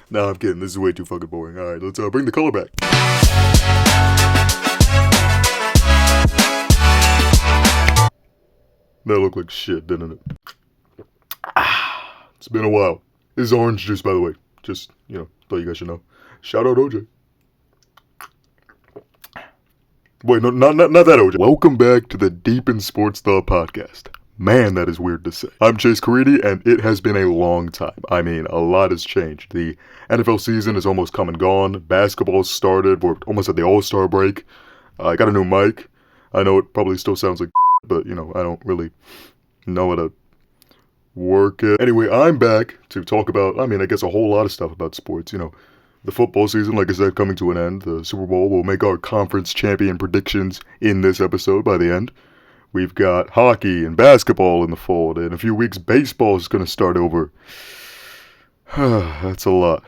Nah, I'm kidding. This is way too fucking boring. Alright, let's bring the color back. That looked like shit, didn't it? It's been a while. This is orange juice, by the way. Just, thought you guys should know. Shout out OJ. Wait, no, not that OJ. Welcome back to the Deep in Sports Thought podcast. Man, that is weird to say. I'm Chase Caridi, and it has been a long time. I mean, a lot has changed. The NFL season is almost come and gone. Basketball's started. We're almost at the All-Star break. I got a new mic. I know it probably still sounds like but, I don't really know how to work it. Anyway, I'm back to talk about, I guess a whole lot of stuff about sports. The football season, like I said, coming to an end. The Super Bowl will make our conference champion predictions in this episode by the end. We've got hockey and basketball in the fold. In a few weeks, baseball is going to start over. That's a lot.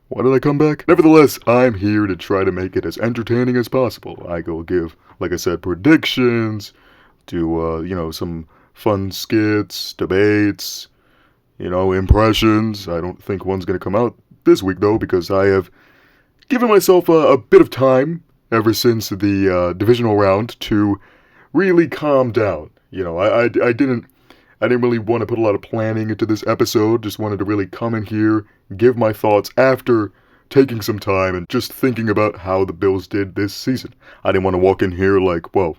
Why did I come back? Nevertheless, I'm here to try to make it as entertaining as possible. I will give, like I said, predictions, do, some fun skits, debates, impressions. I don't think one's going to come out this week, though, because I have given myself a bit of time ever since the divisional round to really calm down. I didn't really want to put a lot of planning into this episode. Just wanted to really come in here, give my thoughts after taking some time and just thinking about how the Bills did this season. I didn't want to walk in here like, well,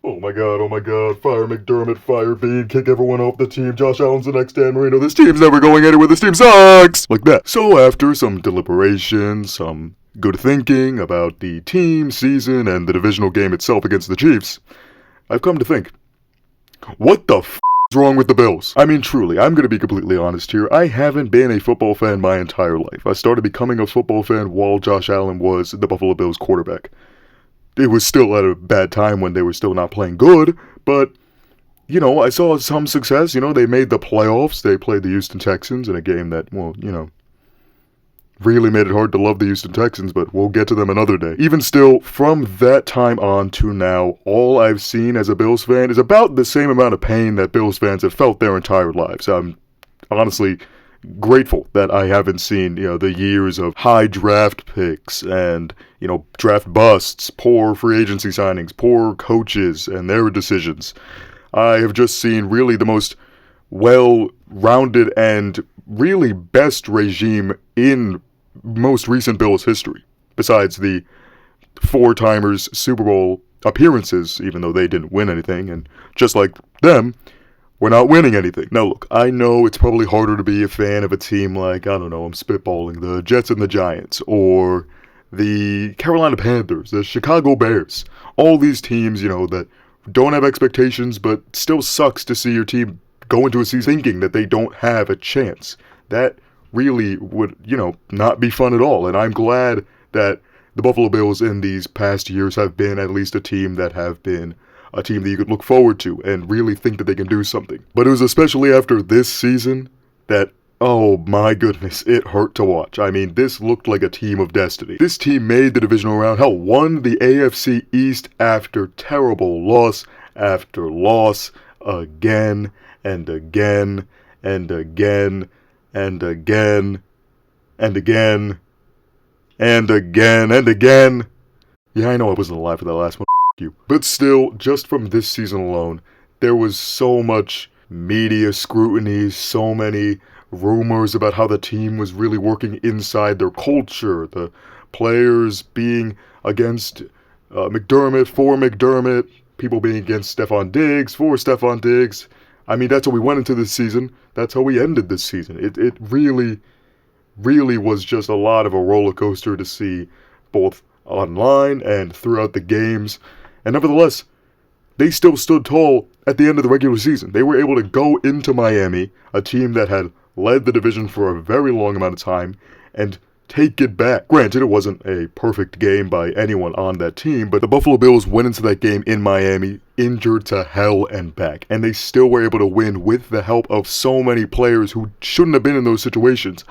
oh my god, fire McDermott, fire Bean, kick everyone off the team, Josh Allen's the next Dan Marino, this team's never going anywhere, this team sucks! Like that. So after some deliberation, some good thinking about the team, season, and the divisional game itself against the Chiefs, I've come to think, what the f*** is wrong with the Bills? I mean, truly, I'm gonna be completely honest here, I haven't been a football fan my entire life. I started becoming a football fan while Josh Allen was the Buffalo Bills quarterback. It was still at a bad time when they were still not playing good, but, I saw some success. They made the playoffs. They played the Houston Texans in a game that, really made it hard to love the Houston Texans, but we'll get to them another day. Even still, from that time on to now, all I've seen as a Bills fan is about the same amount of pain that Bills fans have felt their entire lives. I'm honestly grateful that I haven't seen, the years of high draft picks and, draft busts, poor free agency signings, poor coaches and their decisions. I have just seen really the most well-rounded and really best regime in most recent Bills history, besides the four-timers Super Bowl appearances, even though they didn't win anything, and just like them, we're not winning anything. Now look, I know it's probably harder to be a fan of a team like, I'm spitballing, the Jets and the Giants, or the Carolina Panthers, the Chicago Bears. All these teams, that don't have expectations, but still sucks to see your team go into a season thinking that they don't have a chance. That really would, not be fun at all. And I'm glad that the Buffalo Bills in these past years have been at least a team that you could look forward to and really think that they can do something. But it was especially after this season that, oh my goodness, it hurt to watch. I mean, this looked like a team of destiny. This team made the divisional round, won the AFC East after terrible loss after loss, again and again and again and again and again and again and again. Yeah, I know I wasn't alive for that last one. You. But still, just from this season alone, there was so much media scrutiny, so many rumors about how the team was really working inside their culture, the players being against McDermott, for McDermott, people being against Stephon Diggs, for Stephon Diggs. I mean, that's how we went into this season. That's how we ended this season. It really, really was just a lot of a roller coaster to see, both online and throughout the games. And nevertheless, they still stood tall at the end of the regular season. They were able to go into Miami, a team that had led the division for a very long amount of time, and take it back. Granted, it wasn't a perfect game by anyone on that team, but the Buffalo Bills went into that game in Miami, injured to hell and back, and they still were able to win with the help of so many players who shouldn't have been in those situations.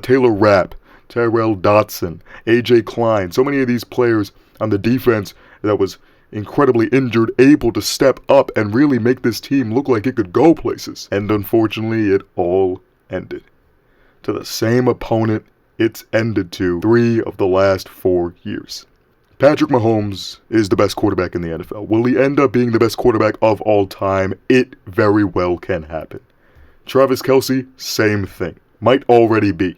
Taylor Rapp, Tyrell Dotson, AJ Klein, so many of these players on the defense that was incredibly injured, able to step up and really make this team look like it could go places. And unfortunately, it all ended. To the same opponent it's ended to 3 of the last 4 years. Patrick Mahomes is the best quarterback in the NFL. Will he end up being the best quarterback of all time? It very well can happen. Travis Kelce, same thing. Might already be.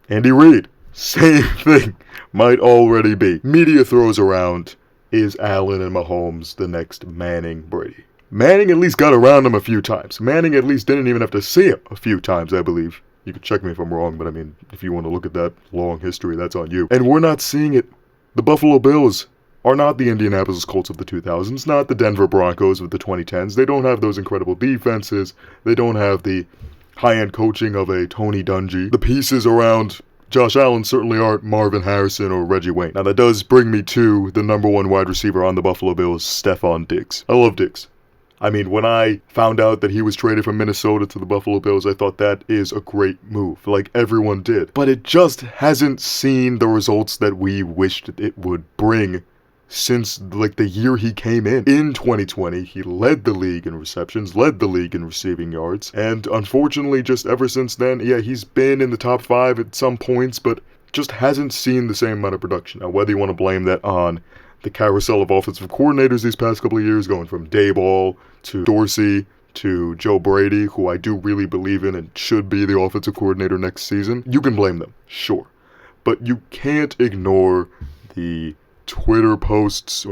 Andy Reid, same thing. Might already be. Media throws around, is Allen and Mahomes the next Manning, Brady? Manning at least got around him a few times. Manning at least didn't even have to see him a few times, I believe. You can check me if I'm wrong, but I mean, if you want to look at that long history, that's on you. And we're not seeing it. The Buffalo Bills are not the Indianapolis Colts of the 2000s, not the Denver Broncos of the 2010s. They don't have those incredible defenses. They don't have the high-end coaching of a Tony Dungy. The pieces around Josh Allen certainly aren't Marvin Harrison or Reggie Wayne. Now that does bring me to the number one wide receiver on the Buffalo Bills, Stephon Diggs. I love Diggs. I mean, when I found out that he was traded from Minnesota to the Buffalo Bills, I thought that is a great move, like everyone did. But it just hasn't seen the results that we wished it would bring since, like, the year he came in. In 2020, he led the league in receptions, led the league in receiving yards, and unfortunately, just ever since then, yeah, he's been in the top 5 at some points, but just hasn't seen the same amount of production. Now, whether you want to blame that on the carousel of offensive coordinators these past couple of years, going from Daboll to Dorsey to Joe Brady, who I do really believe in and should be the offensive coordinator next season, you can blame them, sure. But you can't ignore the Twitter posts,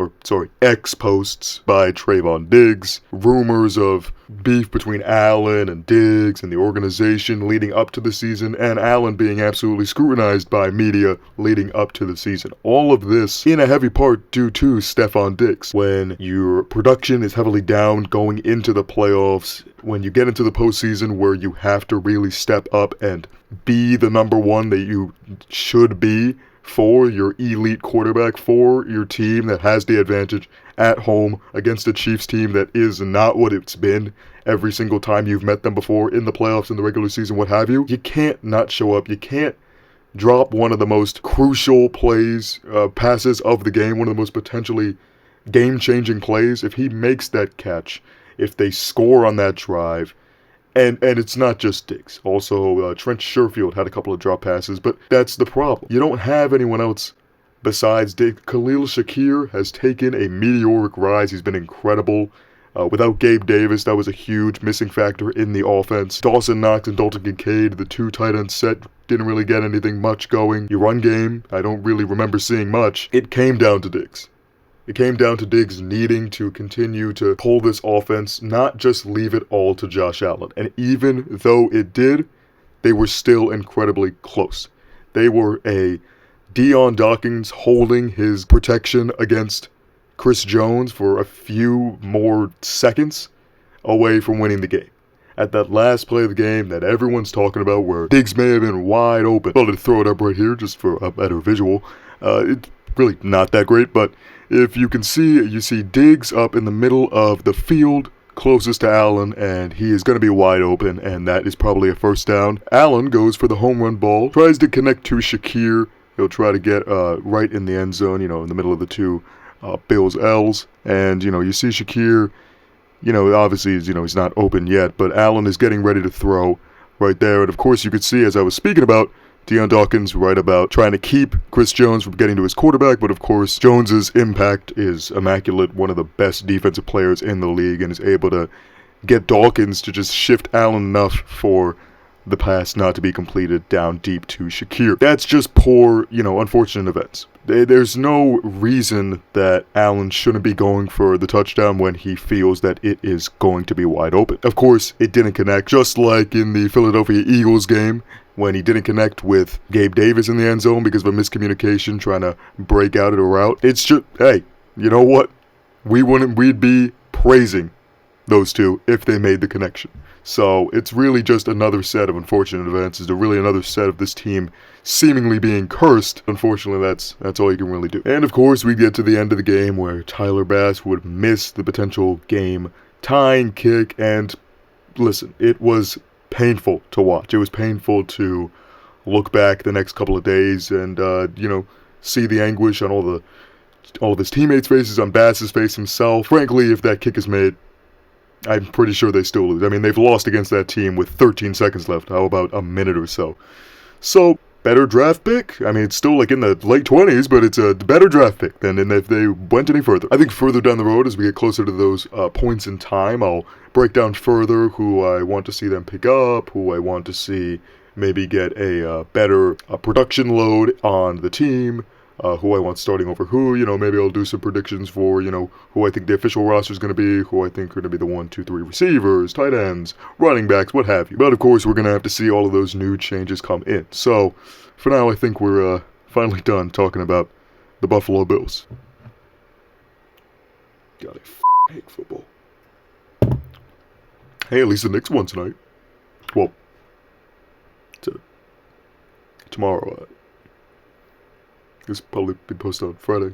X posts by Trayvon Diggs, rumors of beef between Allen and Diggs and the organization leading up to the season, and Allen being absolutely scrutinized by media leading up to the season. All of this in a heavy part due to Stephon Diggs. When your production is heavily down going into the playoffs, when you get into the postseason where you have to really step up and be the number one that you should be for your elite quarterback, for your team that has the advantage at home against a Chiefs team that is not what it's been every single time you've met them before in the playoffs, in the regular season, what have you. You can't not show up. You can't drop one of the most crucial passes of the game, one of the most potentially game-changing plays. If he makes that catch, if they score on that drive, And it's not just Diggs. Also, Trent Sherfield had a couple of drop passes, but that's the problem. You don't have anyone else besides Diggs. Khalil Shakir has taken a meteoric rise. He's been incredible. Without Gabe Davis, that was a huge missing factor in the offense. Dawson Knox and Dalton Kincaid, the two tight end set, didn't really get anything much going. Your run game, I don't really remember seeing much. It came down to Diggs. It came down to Diggs needing to continue to pull this offense, not just leave it all to Josh Allen. And even though it did, they were still incredibly close. They were a Deion Dawkins holding his protection against Chris Jones for a few more seconds away from winning the game. At that last play of the game that everyone's talking about where Diggs may have been wide open. Well, to throw it up right here just for a better visual. It's really not that great, but if you can see, you see Diggs up in the middle of the field closest to Allen, and he is going to be wide open, and that is probably a first down. Allen goes for the home run ball, tries to connect to Shakir. He'll try to get right in the end zone, in the middle of the two Bills L's. And, you see Shakir, obviously, he's not open yet, but Allen is getting ready to throw right there. And, of course, you could see, as I was speaking about, Deion Dawkins right about trying to keep Chris Jones from getting to his quarterback, but of course, Jones's impact is immaculate, one of the best defensive players in the league, and is able to get Dawkins to just shift Allen enough for the pass not to be completed down deep to Shakir. That's just poor, unfortunate events. There's no reason that Allen shouldn't be going for the touchdown when he feels that it is going to be wide open. Of course, it didn't connect, just like in the Philadelphia Eagles game, when he didn't connect with Gabe Davis in the end zone because of a miscommunication trying to break out of a route. It's just, hey, you know what? We'd be praising those two if they made the connection. So it's really just another set of unfortunate events. It's really another set of this team seemingly being cursed. Unfortunately, that's all you can really do. And of course, we get to the end of the game where Tyler Bass would miss the potential game tying kick. And listen, it was painful to watch. It was painful to look back the next couple of days and see the anguish on all of his teammates' faces, on Bass's face himself. Frankly, if that kick is made, I'm pretty sure they still lose. I mean, they've lost against that team with 13 seconds left. How about a minute or so? So, better draft pick? I mean, it's still like in the late 20s, but it's a better draft pick than if they went any further. I think further down the road, as we get closer to those points in time, I'll break down further who I want to see them pick up, who I want to see maybe get a better production load on the team, who I want starting over who. Maybe I'll do some predictions for, who I think the official roster is going to be, who I think are going to be the 1, 2, 3 receivers, tight ends, running backs, what have you. But of course, we're going to have to see all of those new changes come in. So, for now, I think we're finally done talking about the Buffalo Bills. God, I hate football. Hey, at least the Knicks won tonight. Well, tomorrow. This will probably be posted on Friday.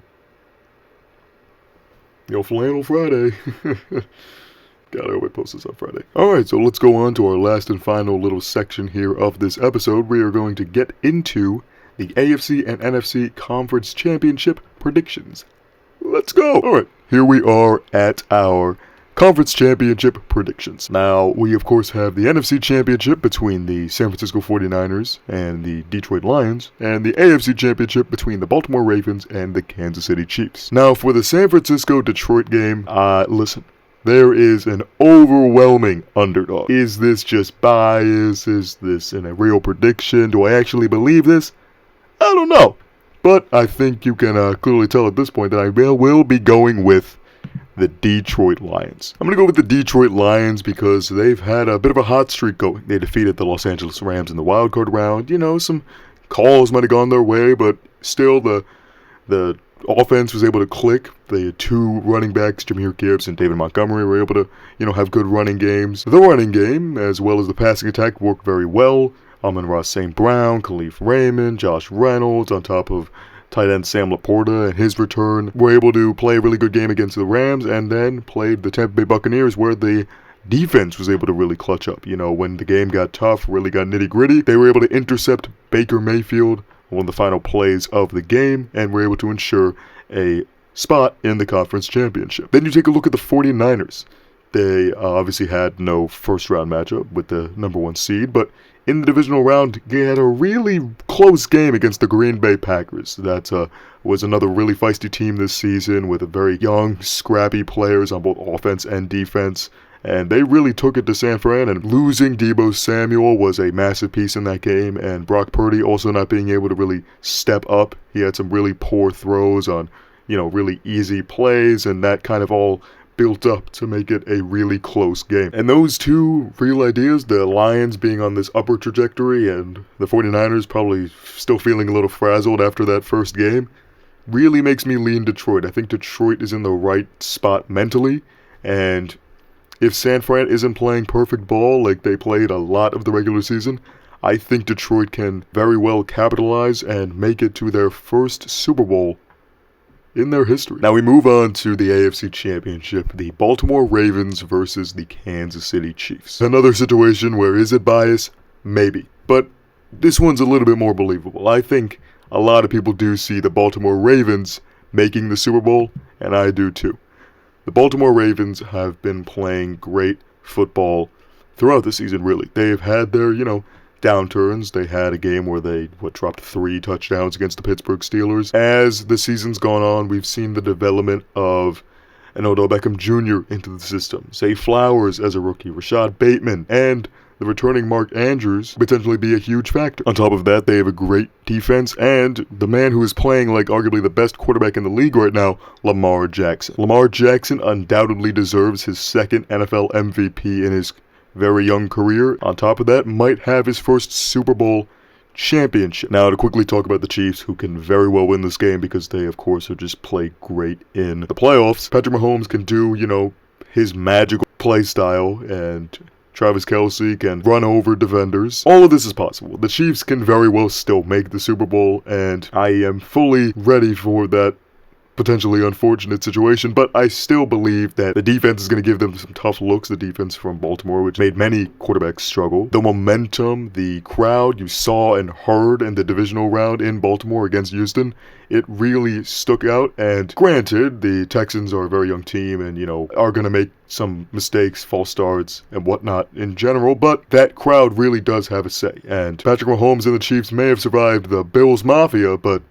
Flannel Friday. God, I hope I post this on Friday. Alright, so let's go on to our last and final little section here of this episode. We are going to get into the AFC and NFC Conference Championship predictions. Let's go! Alright, here we are at our Conference Championship predictions. Now, we of course have the NFC Championship between the San Francisco 49ers and the Detroit Lions, and the AFC Championship between the Baltimore Ravens and the Kansas City Chiefs. Now, for the San Francisco-Detroit game, listen, there is an overwhelming underdog. Is this just bias? Is this a real prediction? Do I actually believe this? I don't know. But I think you can clearly tell at this point that I will be going with the Detroit Lions. I'm going to go with the Detroit Lions because they've had a bit of a hot streak going. They defeated the Los Angeles Rams in the wildcard round. Some calls might have gone their way, but still the offense was able to click. The two running backs, Jahmyr Gibbs and David Montgomery, were able to, have good running games. The running game, as well as the passing attack, worked very well. Amon-Ra St. Brown, Khalif Raymond, Josh Reynolds, on top of tight end Sam Laporta and his return, were able to play a really good game against the Rams, and then played the Tampa Bay Buccaneers, where the defense was able to really clutch up. When the game got tough, really got nitty-gritty, they were able to intercept Baker Mayfield on one of the final plays of the game, and were able to ensure a spot in the conference championship. Then you take a look at the 49ers. They obviously had no first-round matchup with the number 1 seed, but in the divisional round, they had a really close game against the Green Bay Packers. That was another really feisty team this season with very young, scrappy players on both offense and defense. And they really took it to San Fran, and losing Deebo Samuel was a massive piece in that game, and Brock Purdy also not being able to really step up. He had some really poor throws on, really easy plays, and that kind of all built up to make it a really close game. And those two real ideas, the Lions being on this upper trajectory and the 49ers probably still feeling a little frazzled after that first game, really makes me lean Detroit. I think Detroit is in the right spot mentally, and if San Fran isn't playing perfect ball like they played a lot of the regular season, I think Detroit can very well capitalize and make it to their first Super Bowl in their history. Now we move on to the AFC Championship, the Baltimore Ravens versus the Kansas City Chiefs. Another situation where is it bias? Maybe. But this one's a little bit more believable. I think a lot of people do see the Baltimore Ravens making the Super Bowl, and I do too. The Baltimore Ravens have been playing great football throughout the season, really. They've had their, downturns. They had a game where they dropped 3 touchdowns against the Pittsburgh Steelers. As the season's gone on, we've seen the development of an Odell Beckham Jr. into the system, Zay Flowers as a rookie, Rashad Bateman, and the returning Mark Andrews potentially be a huge factor. On top of that, they have a great defense, and the man who is playing like arguably the best quarterback in the league right now, Lamar Jackson. Lamar Jackson undoubtedly deserves his second NFL MVP in his very young career. On top of that, might have his first Super Bowl championship. Now, to quickly talk about the Chiefs, who can very well win this game because they, of course, have just played great in the playoffs. Patrick Mahomes can do, his magical play style, and Travis Kelce can run over defenders. All of this is possible. The Chiefs can very well still make the Super Bowl, and I am fully ready for that potentially unfortunate situation, but I still believe that the defense is going to give them some tough looks, the defense from Baltimore, which made many quarterbacks struggle. The momentum, the crowd you saw and heard in the divisional round in Baltimore against Houston, it really stuck out. And granted, the Texans are a very young team and, are going to make some mistakes, false starts, and whatnot in general, but that crowd really does have a say. And Patrick Mahomes and the Chiefs may have survived the Bills Mafia, but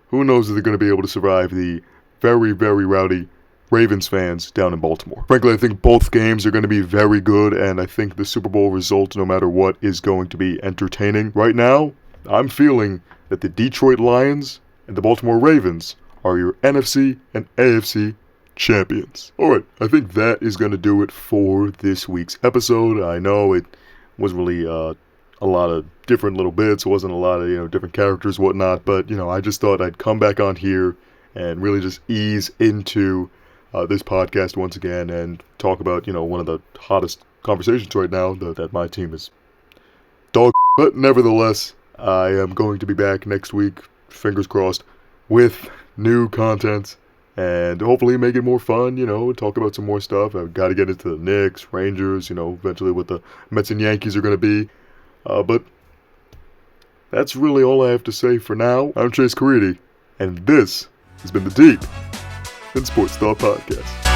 who knows if they're going to be able to survive the very, very rowdy Ravens fans down in Baltimore. Frankly, I think both games are going to be very good, and I think the Super Bowl result, no matter what, is going to be entertaining. Right now, I'm feeling that the Detroit Lions and the Baltimore Ravens are your NFC and AFC champions. Alright, I think that is going to do it for this week's episode. I know it was really a lot of different little bits. It wasn't a lot of, different characters, whatnot. But, I just thought I'd come back on here and really just ease into this podcast once again and talk about, one of the hottest conversations right now that my team is dog. But nevertheless, I am going to be back next week, fingers crossed, with new content and hopefully make it more fun, talk about some more stuff. I've got to get into the Knicks, Rangers, eventually what the Mets and Yankees are going to be. But that's really all I have to say for now. I'm Chase Caridi, and this has been the Deep in Sports Thought Podcast.